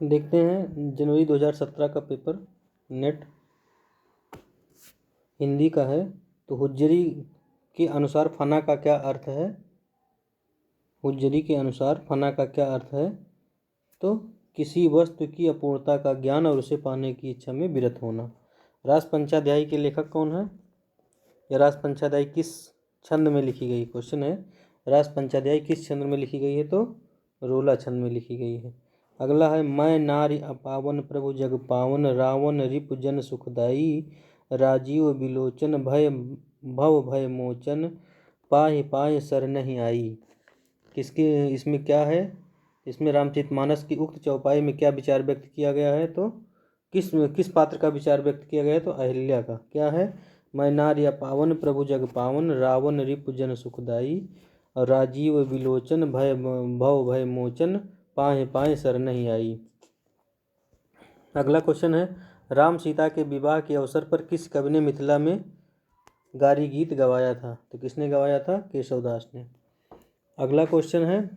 देखते हैं जनवरी 2017 का पेपर नेट हिंदी का है। तो हुज्जरी के अनुसार फना का क्या अर्थ है? हुज्जरी के अनुसार फना का क्या अर्थ है? तो किसी वस्तु की अपूर्णता का ज्ञान और उसे पाने की इच्छा में विरत होना। रास पंचाध्यायी के लेखक कौन है? यह रास पंचाध्यायी किस छंद में लिखी गई? क्वेश्चन है रास पंचाध्यायी किस छंद में लिखी गई है? तो रोला छंद में लिखी गई है। अगला है मैं नारी अपावन प्रभु जग पावन रावण रिपु जन सुखदाई राजीव बिलोचन भय भव भय मोचन पाहि पाहि शरणहि आई। किसके इसमें क्या है? इसमें रामचरितमानस की उक्त चौपाई में क्या विचार व्यक्त किया गया है? तो किस पात्र का विचार व्यक्त किया गया है? तो अहिल्या का। क्या है? मैं नार्य पावन प्रभु जग पावन रावण रिपु जन सुखदाई और राजीव विलोचन भय भव भय मोचन पाहि पाहि शरणहि आई। अगला क्वेश्चन है राम सीता के विवाह के अवसर पर किस कवि ने मिथिला में गारी गीत गवाया था? तो किसने गवाया था? केशवदास ने। अगला क्वेश्चन है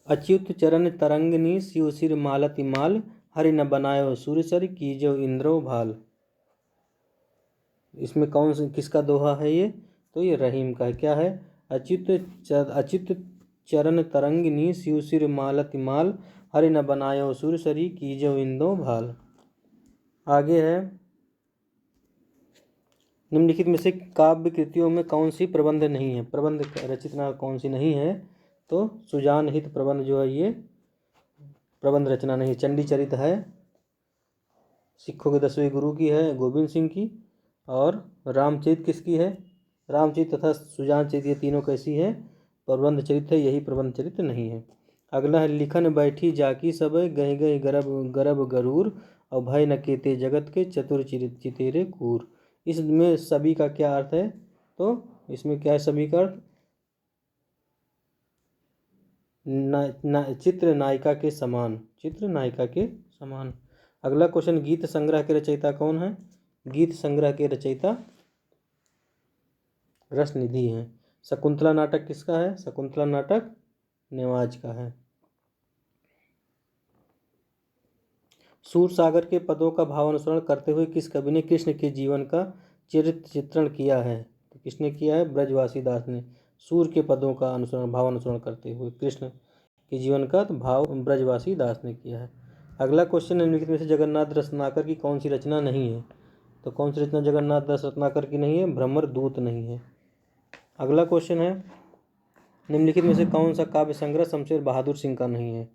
अच्युत चरण तरंगनी शिव सिर मालति माल हरि न बनायो सूरसर कीजो इंद्रो भाल। इसमें कौन से किसका दोहा है ये? तो ये रहीम का है। क्या है? अच्युत चरण तरंगिनी शिव सिर मालति माल हरि न बनायो सूरसरी कीजो इंदो भाल। आगे है निम्नलिखित में से काव्य कृतियों में कौन सी प्रबंध नहीं है? प्रबंध रचना कौन सी नहीं है? तो सुजान हित प्रबंध जो है ये प्रबंध रचना नहीं। चंडी चरित है, सिखों के 10वें गुरु की है गोविंद सिंह की, और रामचरित किसकी है? रामचरित तथा सुजान चरित, ये तीनों कैसी है? प्रबंध चरित है, यही प्रबंध चरित नहीं है। अगला है लिखन बैठी जाकी सब गह गह गरब गरब गरूर और भय न केते जगत के चतुर चितेरे कूर। इसमें सभी का क्या अर्थ है? तो इसमें क्या है सभी का अर्थ? चित्र नायिका के समान, चित्र नायिका के समान। अगला क्वेश्चन गीत संग्रह के रचयिता कौन है? गीत संग्रह के रचयिता रसनिधि हैं। शकुंतला नाटक किसका है? शकुंतला नाटक नेवाज का है। सूरसागर के पदों का भावानुसरण करते हुए किस कवि ने कृष्ण के जीवन का चरित्र चित्रण किया है? तो किसने किया है? ब्रजवासी दास ने। सूर के पदों का अनुसरण भावानुसरण करते हुए कृष्ण के जीवन का तो भाव ब्रजवासी दास ने किया है। अगला क्वेश्चन निम्नलिखित में से जगन्नाथ रत्नाकर की कौन सी रचना नहीं है? तो कौन सी रचना जगन्नाथ दास रत्नाकर की नहीं है? भ्रमर दूत नहीं है। अगला क्वेश्चन है निम्नलिखित में से कौन सा काव्य संग्रह शमशेर बहादुर सिंह का नहीं है?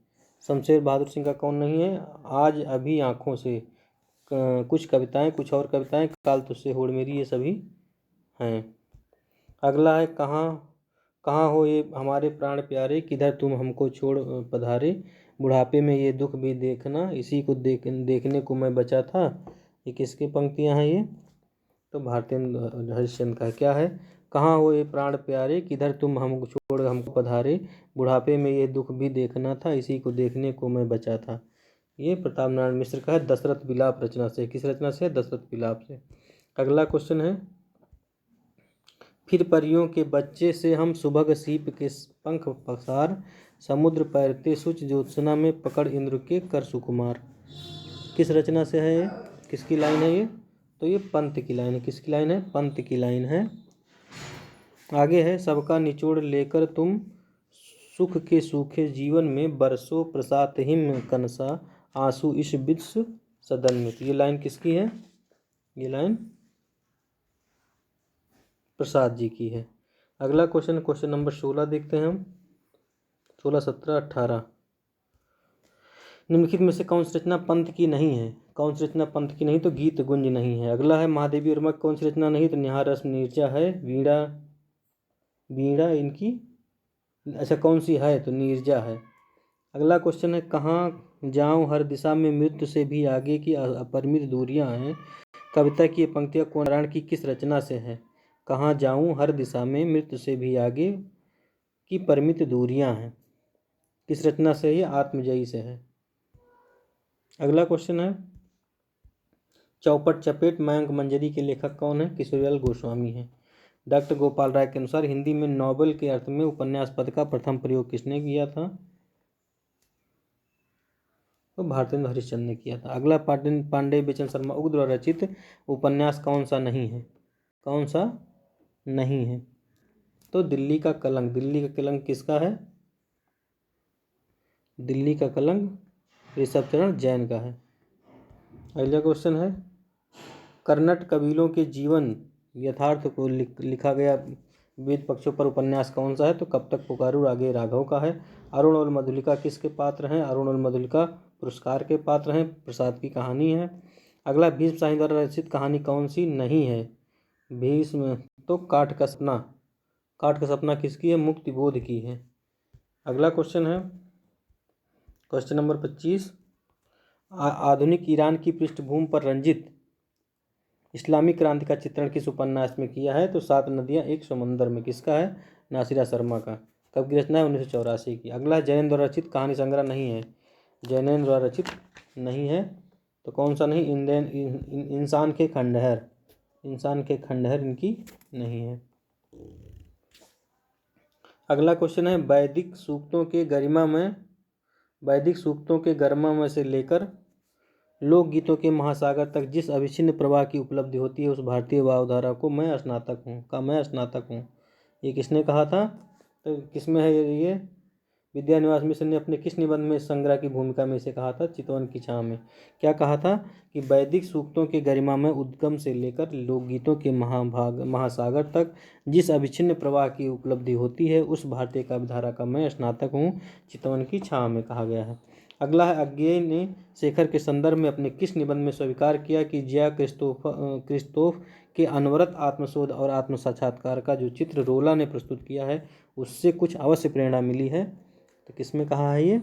शमशेर बहादुर सिंह का कौन नहीं है? आज अभी आँखों से, कुछ कविताएं, कुछ और कविताएं, काल तुझसे होड़ मेरी, ये सभी हैं। अगला है कहाँ हो ये हमारे प्राण प्यारे किधर तुम हमको छोड़ पधारे बुढ़ापे में ये दुख भी देखना इसी को देखने को मैं बचा था। ये किसकी पंक्तियां हैं ये? तो भारतेंद्र हरिश्चंद्र का। क्या है? कहाँ हो ये प्राण प्यारे किधर तुम हमको छोड़ हमको पधारे बुढ़ापे में ये दुख भी देखना था इसी को देखने को मैं बचा था। ये प्रताप नारायण मिश्र का है दशरथ विलाप रचना से। किस रचना से? दशरथ विलाप से। अगला क्वेश्चन है फिर परियों के बच्चे से हम सुभग सीप के पंख पसार समुद्र पैरते सुच ज्योत्सना में पकड़ इंद्र के कर सुकुमार। किस रचना से है ये? किसकी लाइन है ये? तो ये पंत की लाइन है। किसकी लाइन है? पंत की लाइन है। आगे है सबका निचोड़ लेकर तुम सुख के सूखे जीवन में बरसो प्रसाद हिम कनसा आंसू इस विश्व सदन में। ये लाइन किसकी है? ये लाइन प्रसाद जी की है। अगला क्वेश्चन नंबर 16 देखते हैं हम। 16, 17, 18 निम्नलिखित में से कौन सी रचना पंत की नहीं है? कौन सी रचना पंत की नहीं? तो गीत गुंज नहीं है। अगला है महादेवी वर्मा कौन सी रचना नहीं? तो निहार रस नीरजा है। वीणा इनकी अच्छा कौन सी है? तो नीरजा है। अगला क्वेश्चन है कहाँ जाऊँ हर दिशा में मृत्यु से भी आगे की अपरिमित दूरियां हैं। कविता की ये पंक्तियाँ कौन नारायण की किस रचना से है? कहाँ जाऊँ हर दिशा में मृत्यु से भी आगे की परिमित दूरियां हैं। किस रचना से? ये आत्मजयी से है। अगला क्वेश्चन है चौपट चपेट मयंक मंजरी के लेखक कौन है? किशोरीलाल गोस्वामी है। डॉक्टर गोपाल राय के अनुसार हिंदी में नॉवेल के अर्थ में उपन्यास पद का प्रथम प्रयोग किसने किया था? तो भारतेंदु हरिश्चंद्र ने किया था। अगला, पांडे बेचन शर्मा उग द्वारा रचित उपन्यास कौन सा नहीं है? कौन सा नहीं है? तो दिल्ली का कलंक। दिल्ली का कलंक किसका है? दिल्ली का कलंक ऋषभ चरण जैन का है। अगला क्वेश्चन है, कर्नट कबीलों के जीवन यथार्थ को लिखा गया विविध पक्षों पर उपन्यास कौन सा है? तो कब तक पुकारूं रागे राघव का है। अरुण और मधुलिका किसके पात्र हैं? अरुण और मधुलिका पुरस्कार के पात्र हैं, प्रसाद की कहानी है। अगला, भीष्म शाही द्वारा रचित कहानी कौन सी नहीं है? भीष्म, तो काठ का सपना। काठ का सपना किसकी है? मुक्ति बोध की है। अगला क्वेश्चन है, क्वेश्चन नंबर 25, आधुनिक ईरान की पृष्ठभूमि पर रंजित इस्लामिक क्रांति का चित्रण किस उपन्यास में किया है? तो 7 नदियां एक समंदर में। किसका है? नासिरा शर्मा का। कब की रचना है? 1984 की। अगला, जैन द्वारा रचित कहानी संग्रह नहीं है। जैन द्वारा रचित नहीं है, तो कौन सा नहीं? इंसान के खंडहर। इंसान के खंडहर इनकी नहीं है। अगला क्वेश्चन है, वैदिक सूक्तों के गरिमा में से लेकर लोकगीतों के महासागर तक जिस अविच्छिन्न प्रवाह की उपलब्धि होती है उस भारतीय भावधारा को मैं स्नातक हूँ। ये किसने कहा था? तो किसमें है ये? विद्यानिवास मिश्र ने अपने किस निबंध में संग्रह की भूमिका में इसे कहा था? चितवन की छांव में। क्या कहा था? कि वैदिक सूक्तों के गरिमा में उद्गम से लेकर लोकगीतों के महासागर तक जिस अविच्छिन्न प्रवाह की उपलब्धि होती है उस भारतीय काव्यधारा का मैं स्नातक हूँ, चितवन की छांव में कहा गया है। अगला है, अज्ञेय ने शेखर के संदर्भ में अपने किस निबंध में स्वीकार किया कि जिया क्रिस्तोफ के अनवरत आत्मशोध और आत्म साक्षात्कार का जो चित्र रोला ने प्रस्तुत किया है उससे कुछ अवश्य प्रेरणा मिली है? तो किसमें कहा है ये?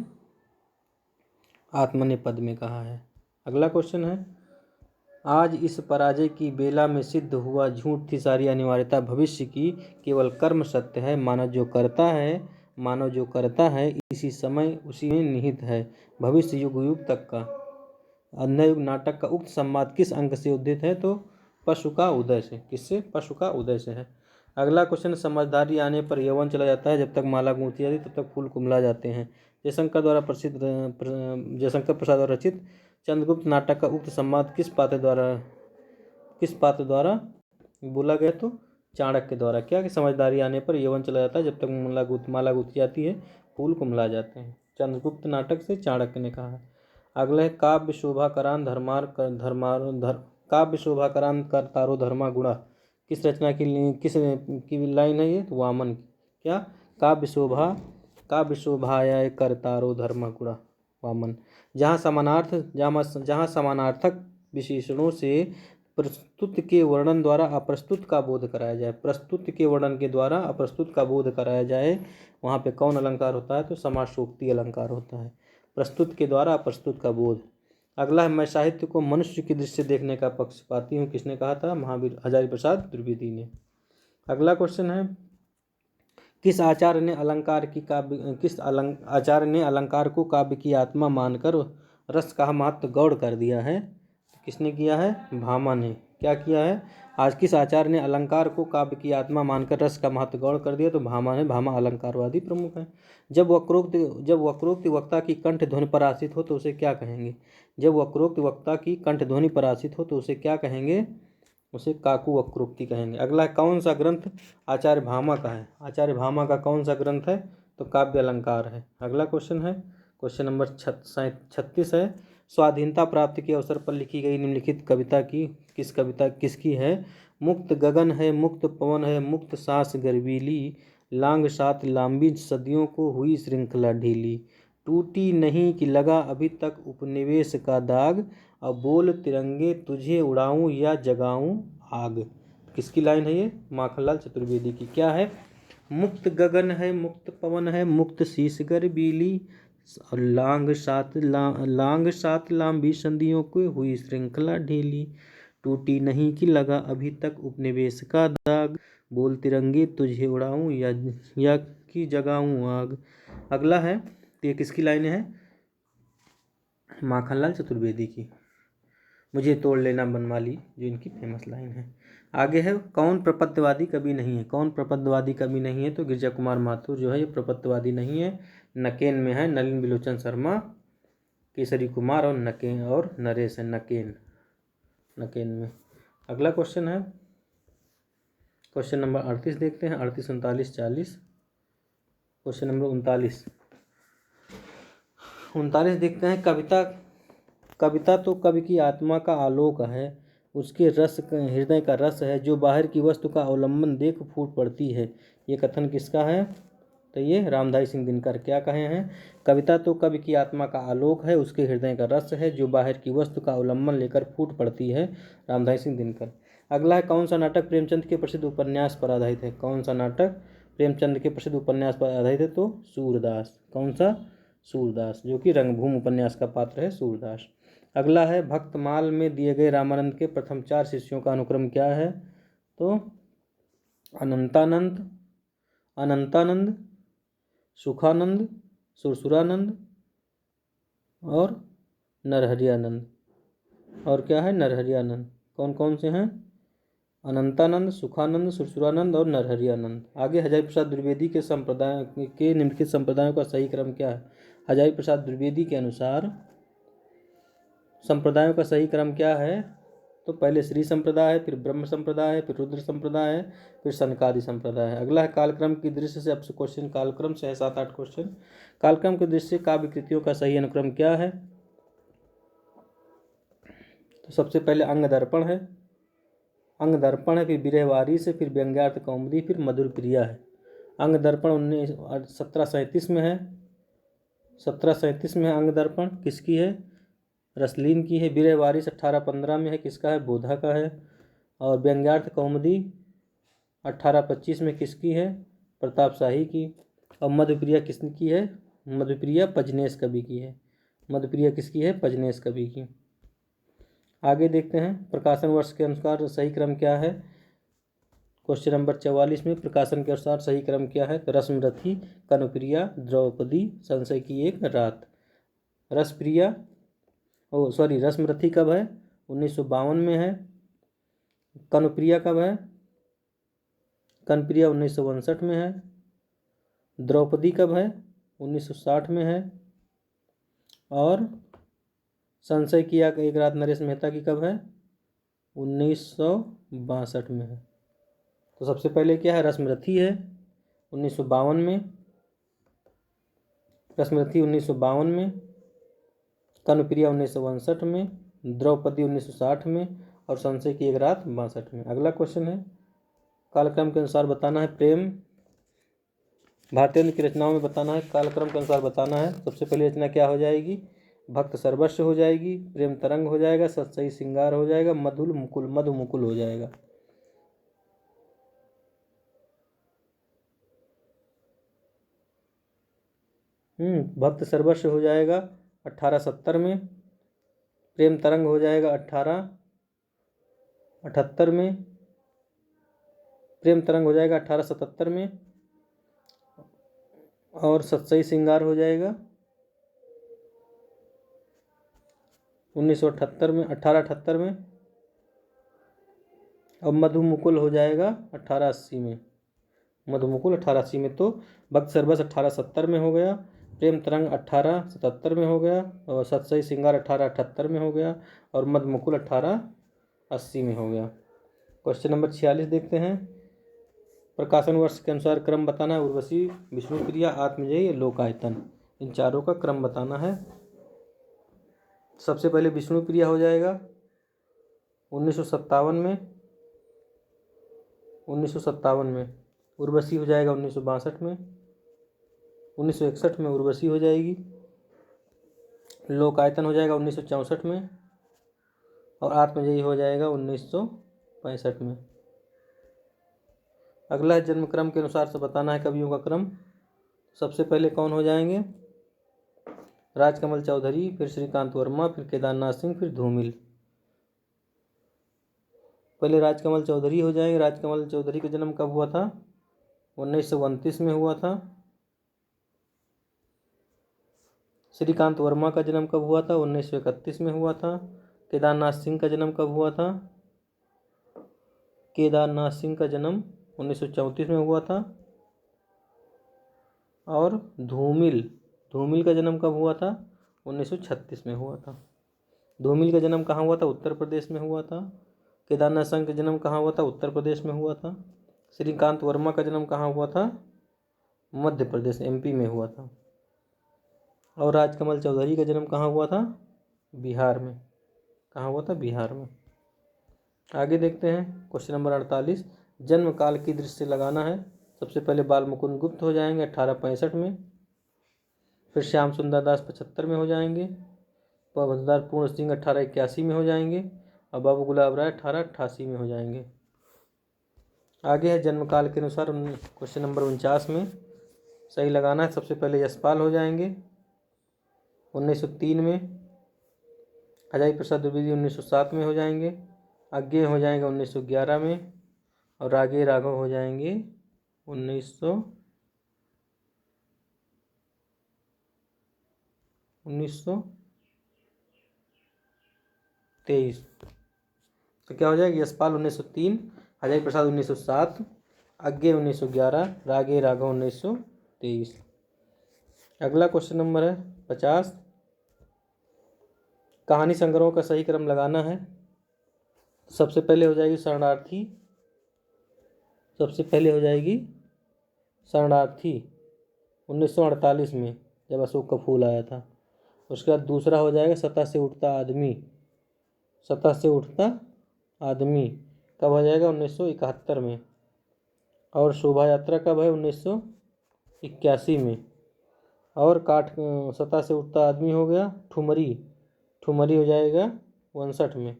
आत्मनेपद में कहा है। अगला क्वेश्चन है, आज इस पराजय की बेला में सिद्ध हुआ झूठ थी सारी अनिवार्यता भविष्य की, केवल कर्म सत्य है। मानव जो करता है इसी समय उसी में निहित है, भविष्य युग युग तक का। अंधयुग नाटक का उक्त संवाद किस अंक से उद्धृत है? तो पशु का उदय से। किससे? पशु का उदय से है। अगला क्वेश्चन, समझदारी आने पर यौवन चला जाता है, जब तक माला गूंथी जाती तब तक फूल कुमला जाते हैं। जयशंकर प्रसाद द्वारा रचित चंद्रगुप्त नाटक का उक्त संवाद किस पात्र द्वारा बोला गया? तो चाणक्य द्वारा। क्या कि समझदारी आने पर यौवन चला जाता है, जब तक माला गूंथी जाती है फूल कुमला जाते हैं। चंद्रगुप्त नाटक से चाणक्य ने कहा है। अगला है, काव्य शोभाकरान कर्तारो धर्मा गुणा किस रचना की लाइन है ये? तो वामन। क्या? काव्य शोभाया कर्तारो धर्मा गुणा, वामन। जहाँ समानार्थक विशेषणों से प्रस्तुत के वर्णन द्वारा अप्रस्तुत का बोध कराया जाए, प्रस्तुत के वर्णन के द्वारा अप्रस्तुत का बोध कराया जाए, वहाँ पे कौन अलंकार होता है? तो समासोक्ति अलंकार होता है, प्रस्तुत के द्वारा अप्रस्तुत का बोध। अगला है, मैं साहित्य को मनुष्य की दृष्टि से देखने का पक्षपाती हूँ। किसने कहा था? महावीर हजारी प्रसाद द्विवेदी ने। अगला क्वेश्चन है, किस आचार्य ने अलंकार को काव्य की आत्मा मानकर रस का महत्व गौड़ कर दिया है? किसने किया है? भामा ने। क्या किया है? आज किस आचार्य ने अलंकार को काव्य की आत्मा मानकर रस का महत्व गौड़ कर दिया? तो भामा ने। भामा अलंकारवादी प्रमुख है। जब वक्रोक्त वक्ता की कंठ ध्वनि पर आश्रित हो तो उसे क्या कहेंगे? जब वक्रोक्त वक्ता की कंठ ध्वनि पर आश्रित हो तो उसे क्या कहेंगे? उसे काकू वक्रोक्ति कहेंगे। अगला, कौन सा ग्रंथ आचार्य भामा का है? आचार्य भामा का कौन सा ग्रंथ है? तो काव्य अलंकार है। अगला क्वेश्चन है, क्वेश्चन नंबर 36 है, स्वाधीनता प्राप्ति के अवसर पर लिखी गई निम्नलिखित कविता किसकी है? मुक्त गगन है, मुक्त पवन है, मुक्त सांस गर्वीली, लांग सात लांबी सदियों को हुई श्रृंखला ढीली, टूटी नहीं कि लगा अभी तक उपनिवेश का दाग, अब बोल तिरंगे तुझे उड़ाऊं या जगाऊं आग। किसकी लाइन है ये? माखनलाल चतुर्वेदी की। क्या है? मुक्त गगन है, मुक्त पवन है, मुक्त शीश गर्वीली, लांग सात लांबी सदियों को हुई श्रृंखला ढीली, टूटी नहीं कि लगा अभी तक उपनिवेश का दाग, बोल तिरंगे तुझे उड़ाऊं या कि जगाऊं आग। अगला है, तो ये किसकी लाइन है? माखनलाल चतुर्वेदी की। मुझे तोड़ लेना बनमाली, जो इनकी फेमस लाइन है। आगे है, कौन प्रपत्तिवादी कवि नहीं है? कौन प्रपत्तिवादी कवि नहीं है? तो गिरिजा कुमार माथुर जो है ये प्रपत्तिवादी नहीं है। नकेन में है नलिन बिलोचन शर्मा केसरी कुमार और नकेन और नरेश है, नकेन में। अगला क्वेश्चन है क्वेश्चन नंबर 38 देखते हैं, 38, 39, 40। क्वेश्चन नंबर 39 देखते हैं। कविता तो कवि की आत्मा का आलोक है, उसके रस हृदय का रस है, जो बाहर की वस्तु का अवलंबन देख फूट पड़ती है। ये कथन किसका है? तो ये रामधारी सिंह दिनकर क्या कहे हैं? कविता तो कवि की आत्मा का आलोक है, उसके हृदय का रस है, जो बाहर की वस्तु का अवलंबन लेकर फूट पड़ती है। रामधारी सिंह दिनकर। अगला है, कौन सा नाटक प्रेमचंद के प्रसिद्ध उपन्यास पर आधारित है? कौन सा नाटक प्रेमचंद के प्रसिद्ध उपन्यास पर आधारित है? तो सूरदास। कौन सा? सूरदास, जो कि रंगभूमि उपन्यास का पात्र है सूरदास। अगला है, भक्तमाल में दिए गए रामानंद के प्रथम 4 शिष्यों का अनुक्रम क्या है? तो अनंतानंद, सुखानंद, सुरसुरानंद और नरहरियानंद। और क्या है? नरहरियानंद। कौन कौन से हैं? अनंतानंद, सुखानंद, सुरसुरानंद और नरहरियानंद। आगे, हजारी प्रसाद द्विवेदी के निम्नलिखित संप्रदायों का सही क्रम क्या है? हजारी प्रसाद द्विवेदी के अनुसार संप्रदायों का सही क्रम क्या है? तो पहले श्री संप्रदाय है, फिर ब्रह्म संप्रदाय है, फिर रुद्र संप्रदाय है, फिर सनकादि संप्रदाय है। अगला है, कालक्रम की दृष्टि से। आपसे क्वेश्चन कालक्रम से है 7-8 क्वेश्चन। कालक्रम की दृष्टि से काव्य कृतियों का सही अनुक्रम क्या है? तो सबसे पहले अंग दर्पण है, फिर विरह वारिस है, फिर व्यंग्यार्थ कौमुदी, फिर मधुर प्रिया है। अंग दर्पण 1737 में है, 1737 में है अंग दर्पण। किसकी है? रसलीन की है। विरह वारिस 1815 में है, किसका है? बोधा का है। और व्यंग्यार्थ कौमुदी 1825 में किसकी है? प्रताप शाही की। और मधुप्रिया किसकी है? मधुप्रिया पजनेश कवि की है। मधुप्रिया किसकी है? पजनेश कवि की। आगे देखते हैं, प्रकाशन वर्ष के अनुसार सही क्रम क्या है? क्वेश्चन नंबर 44 में प्रकाशन के अनुसार सही क्रम क्या है? तो रश्मरथी, कनुप्रिया, द्रौपदी, संशय की एक रात। रश्मरथी कब है? 1952 में है। कनुप्रिया कब है? कनुप्रिया 1959 में है। द्रौपदी कब है? 1960 में है। और संशय किया एक रात नरेश मेहता की कब है? 1962 में है। तो सबसे पहले क्या है? रश्मरथी है 1952 में, रश्मरथी 1952 में, कनुप्रिया 1959 में, द्रौपदी 1960 में और संशय की एक रात 62 में। अगला क्वेश्चन है, कालक्रम के अनुसार बताना है प्रेम भारतेंद्र की रचनाओं में बताना है, कालक्रम के अनुसार बताना है। सबसे पहली रचना क्या हो जाएगी? भक्त सर्वस्व हो जाएगी, प्रेम तरंग हो जाएगा, सत्सई श्रृंगार हो जाएगा, मधु मुकुल हो जाएगा। भक्त सर्वस्व हो जाएगा 1870 में, प्रेम तरंग हो जाएगा 1878 में, प्रेम तरंग हो जाएगा 1877 में और सत्सई श्रृंगार हो जाएगा 1978 में, 1878 में और मधु मुकुल हो जाएगा 1880 में। मधु मुकुल 1880 में। तो भक्त सर्वस्व 1870 में हो गया, प्रेम तरंग 1877 में हो गया और सत्सई श्रृंगार 1878 में हो गया और मधु मुकुल 1880 में हो गया। क्वेश्चन नंबर 46 देखते हैं, प्रकाशन वर्ष के अनुसार क्रम बताना है। उर्वशी, विष्णुप्रिया, आत्मजयी, लोकायतन, इन चारों का क्रम बताना है। सबसे पहले विष्णुप्रिया हो जाएगा 1957 में, 1957 में। उर्वशी हो जाएगा 1962 में, 1961 में उर्वशी हो जाएगी। लोकायतन हो जाएगा 1964 में और आत्मजयी हो जाएगा 1965 में। अगला है जन्म क्रम के अनुसार से बताना है कवियों का क्रम। सबसे पहले कौन हो जाएंगे? राजकमल चौधरी, फिर श्रीकांत वर्मा, फिर केदारनाथ सिंह, फिर धूमिल। पहले राजकमल चौधरी हो जाएंगे। राजकमल चौधरी का जन्म कब हुआ था? 1929 में हुआ था। श्रीकांत वर्मा का जन्म कब हुआ था? 1931 में हुआ था। केदारनाथ सिंह का जन्म कब हुआ था? केदारनाथ सिंह का जन्म 1934 में हुआ था। और धूमिल का जन्म कब हुआ था? 1936 में हुआ था। धूमिल का जन्म कहाँ हुआ था? उत्तर प्रदेश में हुआ था। केदारनाथ संघ का जन्म कहाँ हुआ था? उत्तर प्रदेश में हुआ था। श्रीकांत वर्मा का जन्म कहाँ हुआ था? मध्य प्रदेश एमपी में हुआ था। और राजकमल चौधरी का जन्म कहाँ हुआ था? बिहार में। कहाँ हुआ था? बिहार में। आगे देखते हैं क्वेश्चन नंबर 48। जन्म काल की दृष्टि लगाना है। सबसे पहले बाल मुकुंद गुप्त हो जाएंगे 1865 में, फिर श्याम सुंदर दास 75 में हो जाएंगे, पवनदार पूर्ण सिंह 1881 में हो जाएंगे और बाबू गुलाब राय 1888 में हो जाएंगे। आगे है जन्म काल के अनुसार क्वेश्चन नंबर 49 में सही लगाना है। सबसे पहले यशपाल हो जाएंगे 1903 में, अजय प्रसाद द्विवेदी 1907 में हो जाएंगे, अज्ञे हो जाएंगे 1911 में और रागे राघव हो जाएंगे 1923। तो क्या हो जाएगा? यशपाल 1903, अजय प्रसाद 1907, अज्ञे 1911, रागे राघव 1923। अगला क्वेश्चन नंबर है 50। कहानी संग्रह का सही क्रम लगाना है। सबसे पहले हो जाएगी शरणार्थी, सबसे पहले हो जाएगी शरणार्थी 1948 में जब अशोक का फूल आया था। उसके बाद दूसरा हो जाएगा सतह से उठता आदमी, सतह से उठता आदमी कब हो जाएगा? 1971 में। और शोभा यात्रा कब है? 1981 में। और सतह से उठता आदमी हो गया ठुमरी, ठुमरी हो जाएगा 59 में।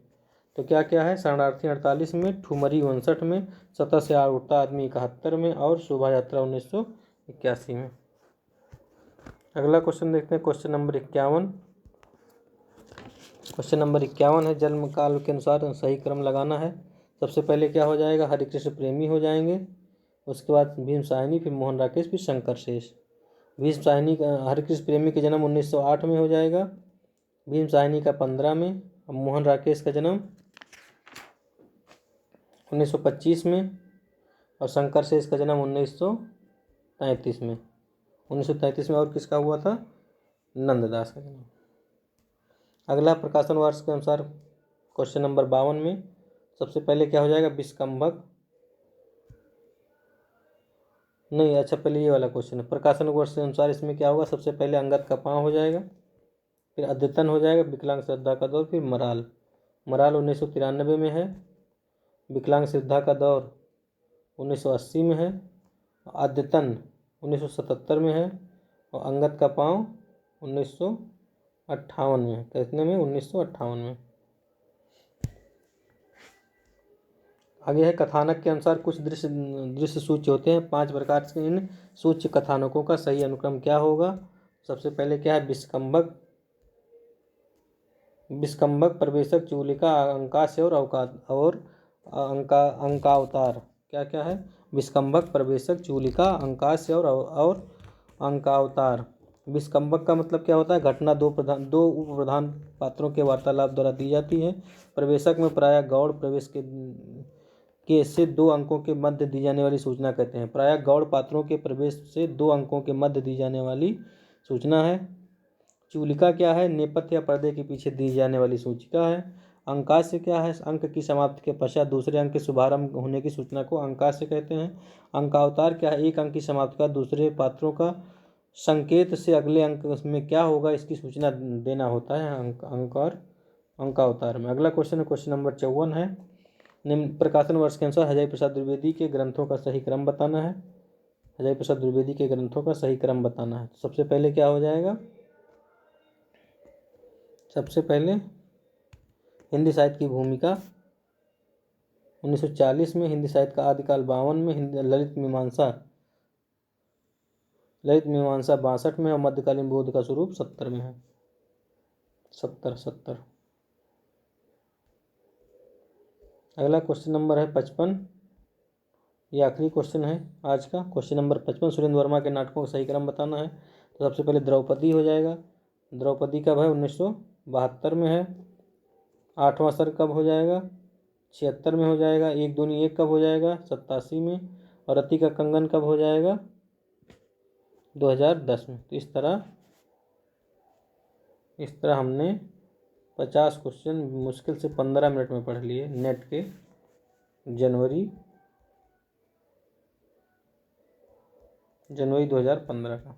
तो क्या क्या है? शरणार्थी 48 में, ठुमरी 59 में, सतह से उठता आदमी 71 में और शोभा यात्रा 1981 में। अगला क्वेश्चन देखते हैं क्वेश्चन नंबर 51। क्वेश्चन नंबर 51 है जन्म काल के अनुसार सही क्रम लगाना है। सबसे पहले क्या हो जाएगा? हरिकृष्ण प्रेमी हो जाएंगे, उसके बाद भीम साहनी, फिर मोहन राकेश, फिर शंकर शेष। भीम साहनी का हरिकृष्ण प्रेमी का जन्म 1908 में हो जाएगा, भीम साहनी का 15 में और मोहन राकेश का जन्म 1925 में और शंकर शेष का जन्म 1933 में। 1933 में और किसका हुआ था? नंददास का जन्म। अगला प्रकाशन वर्ष के अनुसार क्वेश्चन नंबर 52 में सबसे पहले क्या हो जाएगा? विस्कंभक नहीं, अच्छा पहले ये वाला क्वेश्चन है। प्रकाशन वर्ष के अनुसार इसमें क्या होगा? सबसे पहले अंगद का पाँव हो जाएगा, फिर अद्यतन हो जाएगा, विकलांग श्रद्धा का दौर, फिर मराल। मराल 1993 में है, विकलांग श्रद्धा का दौर 1980 में है, अद्यतन 1977 में है और अंगद का पाँव 1958 में है। कितने में? 1958 में। आगे है कथानक के अनुसार कुछ दृश्य सूच्य होते हैं 5 प्रकार के। इन सूच्य कथानकों का सही अनुक्रम क्या होगा? सबसे पहले क्या है? विस्कंभक, विस्कंभक, प्रवेशक, चूलिका, अंकास्य और अंकावतार। क्या क्या है? विस्कंभक, प्रवेशक, चूलिका, अंकास्य और अंकावतार। विस्कंभक का मतलब क्या होता है? घटना दो उप प्रधान पात्रों के वार्तालाप द्वारा दी जाती है। प्रवेशक में प्रायः गौड़ प्रवेश के से 2 अंकों के मध्य दी जाने वाली सूचना कहते हैं। प्रायः गौड़ पात्रों के प्रवेश से 2 अंकों के मध्य दी जाने वाली सूचना है। चूलिका क्या है? नेपथ्य या पर्दे के पीछे दी जाने वाली सूचिका है। अंकास्य क्या है? अंक की समाप्ति के पश्चात दूसरे अंक के शुभारंभ होने की सूचना को अंकास्य कहते हैं। अंकावतार क्या है? एक अंक की समाप्ति का दूसरे पात्रों का संकेत से अगले अंक में क्या होगा इसकी सूचना देना होता है अंक और अंकावतार में। अगला क्वेश्चन है क्वेश्चन नंबर 54 है। निम्न प्रकाशन वर्ष के अनुसार हजारी प्रसाद द्विवेदी के ग्रंथों का सही क्रम बताना है। हजारी प्रसाद द्विवेदी के ग्रंथों का सही क्रम बताना है। सबसे पहले क्या हो जाएगा? सबसे पहले हिंदी साहित्य की भूमिका 1940 में, हिंदी साहित्य का आदिकाल 52 में, ललित मीमांसा 62 में और मध्यकालीन बौद्ध का स्वरूप 70 में है। 70। अगला क्वेश्चन नंबर है 55। ये आखिरी क्वेश्चन है आज का। क्वेश्चन नंबर 55 सुरेंद्र वर्मा के नाटकों का सही क्रम बताना है। तो सबसे पहले द्रौपदी हो जाएगा। द्रौपदी कब है? 1972 में है। 8वां सर्ग कब हो जाएगा? 76 में हो जाएगा। 1 दूनी 1 कब हो जाएगा? 87 में। और रति का कंगन कब हो जाएगा? 2010 में। तो इस इस तरह हमने 50 क्वेश्चन मुश्किल से 15 मिनट में पढ़ लिए नेट के जनवरी 2015 का।